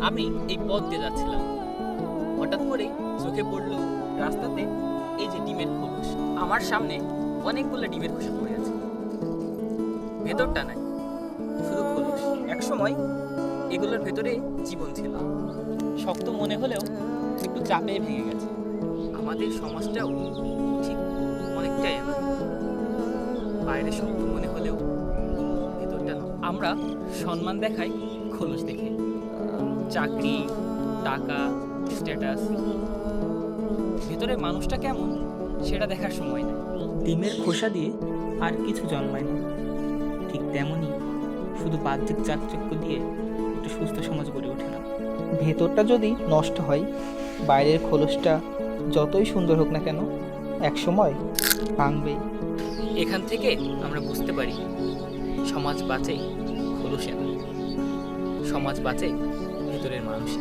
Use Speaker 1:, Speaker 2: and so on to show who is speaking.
Speaker 1: আমি এই পথ দিয়ে যাচ্ছিলাম, হঠাৎ করে চোখে পড়লো রাস্তাতে এই যে ডিমের খোলস। আমার সামনে অনেকগুলো ডিমের খোসা পড়ে আছে, ভেতরটা নাই, শুধু খোলস। একসময় এগুলোর ভেতরে জীবন ছিল, শক্ত মনে হলেও একটু চাপে ভেঙে গেছে। আমাদের সমাজটাও ঠিক অনেকটাই এমন। বাইরে শক্ত মনে হলেও ভেতরটা না। আমরা সম্মান দেখাই খোলস দেখে, চাকরি, টাকা, স্ট্যাটাস। ভেতরে মানুষটা কেমন সেটা দেখার সময় নেই।
Speaker 2: ডিমের খোসা দিয়ে আর কিছু জন্মায় না, ঠিক তেমনই শুধু বাহ্যিক চাকচক্য দিয়ে একটা সুস্থ সমাজ গড়ে ওঠে না। ভেতরটা যদি নষ্ট হয়, বাইরের খোলসটা যতই সুন্দর হোক না কেন, একসময় ভাঙবেই।
Speaker 1: এখান থেকে আমরা বুঝতে পারি সমাজ বাঁচে খোলসে না, সমাজ বাঁচে ভেতরের মানুষে।